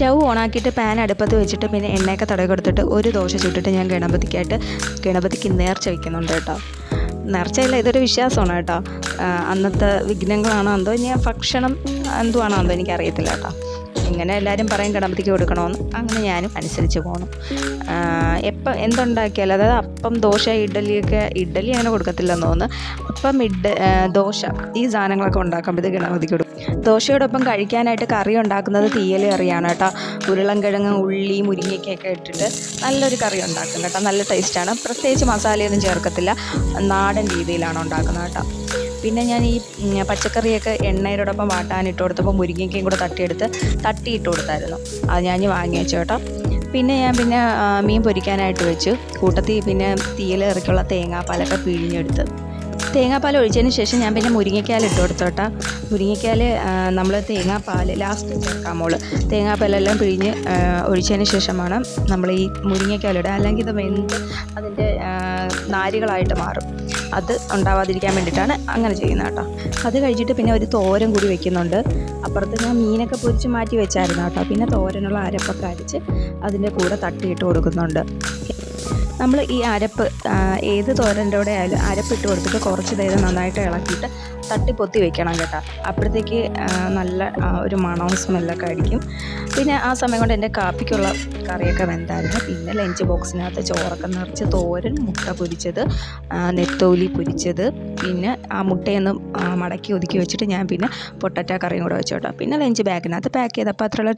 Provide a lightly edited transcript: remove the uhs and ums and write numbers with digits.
Stove ഓണാക്കിയിട്ട് pan അടുപ്പത്ത് വെച്ചിട്ട് പിന്നെ എണ്ണയൊക്കെ തടവി കൊടുത്തിട്ട് ഒരു ദോശ ചുട്ടിട്ട് ഞാൻ ഗണപതിക്ക് നേർച്ച വയ്ക്കുന്നുണ്ട് കേട്ടോ. നേർച്ചയില്ല, ഇതൊരു വിശ്വാസമാണ് കേട്ടോ. അന്നത്തെ വിഘ്നങ്ങളാണോ എന്തോ, ഇനി ഭക്ഷണം എന്തുവാണോ എന്തോ എനിക്കറിയത്തില്ല കേട്ടോ. ഇങ്ങനെ എല്ലാവരും പറയും ഗണപതിക്ക് കൊടുക്കണമെന്ന്, അങ്ങനെ ഞാനും അനുസരിച്ച് പോകണം. എപ്പം എന്തുണ്ടാക്കിയാലും, അതായത് അപ്പം, ദോശ, ഇഡ്ഡലി അങ്ങനെ കൊടുക്കത്തില്ലെന്ന് തോന്നുന്നു. അപ്പം, ദോശ, ഈ സാധനങ്ങളൊക്കെ ഉണ്ടാക്കുമ്പോൾ ഇത് ഗണപതിക്ക് കൊടുക്കും. ദോശയോടൊപ്പം കഴിക്കാനായിട്ട് കറി ഉണ്ടാക്കുന്നത് തീയൽ കറിയാണ് കേട്ടോ. ഉരുളൻകിഴങ്ങ്, ഉള്ളി, മുരിങ്ങയ്ക്കൊക്കെ ഇട്ടിട്ട് നല്ലൊരു കറി ഉണ്ടാക്കും കേട്ടോ. നല്ല ടേസ്റ്റാണ്. പ്രത്യേകിച്ച് മസാലയൊന്നും ചേർക്കത്തില്ല, നാടൻ രീതിയിലാണ് ഉണ്ടാക്കുന്നത് കേട്ടോ. പിന്നെ ഞാൻ ഈ പച്ചക്കറിയൊക്കെ എണ്ണയോടൊപ്പം വാട്ടാനിട്ട് കൊടുത്തപ്പോൾ മുരിങ്ങയ്ക്കയും കൂടെ തട്ടിയിട്ട് കൊടുത്തായിരുന്നു. അത് ഞാൻ വാങ്ങി വെച്ചു കേട്ടോ. പിന്നെ ഞാൻ മീൻ പൊരിക്കാനായിട്ട് വെച്ചു. കൂട്ടത്തിൽ പിന്നെ തീയൽ കറിക്കുള്ള തേങ്ങാപ്പാലൊക്കെ പിഴിഞ്ഞെടുത്ത്, തേങ്ങാപ്പാൽ ഒഴിച്ചതിന് ശേഷം ഞാൻ പിന്നെ മുരിങ്ങയ്ക്കാൽ ഇട്ട് കൊടുത്തു കേട്ടോ. മുരിങ്ങയ്ക്കാൽ നമ്മൾ തേങ്ങാപ്പാൽ ലാസ്റ്റ് ചേർക്കാമോള്. തേങ്ങാപ്പാലെല്ലാം പിഴിഞ്ഞ് ഒഴിച്ചതിന് ശേഷമാണ് നമ്മൾ ഈ മുരിങ്ങയ്ക്കാലിടുക, അല്ലെങ്കിൽ ഇത് വെന്ത് അതിൻ്റെ നാരുകളായിട്ട് മാറും. അത് ഉണ്ടാവാതിരിക്കാൻ വേണ്ടിയിട്ടാണ് അങ്ങനെ ചെയ്യുന്നത് കേട്ടോ. അത് കഴിച്ചിട്ട് പിന്നെ ഒരു തോരൻ കൂടി വെക്കുന്നുണ്ട്. അപ്പുറത്ത് ഞാൻ മീനൊക്കെ പൊരിച്ച് മാറ്റി വെച്ചായിരുന്നു കേട്ടോ. പിന്നെ തോരനുള്ള അരപ്പൊക്കെ അരച്ച് അതിൻ്റെ കൂടെ തട്ടിയിട്ട് കൊടുക്കുന്നുണ്ട്. നമ്മൾ ഈ അരപ്പ് ഏത് തോരൻ്റെ കൂടെ ആയാലും അരപ്പിട്ട് കൊടുത്തിട്ട് കുറച്ച് നേരം നന്നായിട്ട് ഇളക്കിയിട്ട് തട്ടിപ്പൊത്തി വെക്കണം കേട്ടോ. അപ്പോഴത്തേക്ക് നല്ല ഒരു മണവും സ്മെല്ലൊക്കെ അടിക്കും. പിന്നെ ആ സമയം കൊണ്ട് എൻ്റെ കാപ്പിക്കുള്ള കറിയൊക്കെ വെന്തായിരുന്നു. പിന്നെ ലഞ്ച് ബോക്സിനകത്ത് ചോറൊക്കെ നിറച്ച് തോരൻ, മുട്ട പൊരിച്ചത്, നെത്തോലി പൊരിച്ചത്, പിന്നെ ആ മുട്ടയൊന്ന് മടക്കി ഒതുക്കി വെച്ചിട്ട് ഞാൻ പിന്നെ പൊട്ടറ്റോ കറിയും കൂടെ വെച്ചു കേട്ടോ. പിന്നെ ലഞ്ച് ബാഗിനകത്ത് പാക്ക് ചെയ്തപ്പോൾ അത്രയുള്ള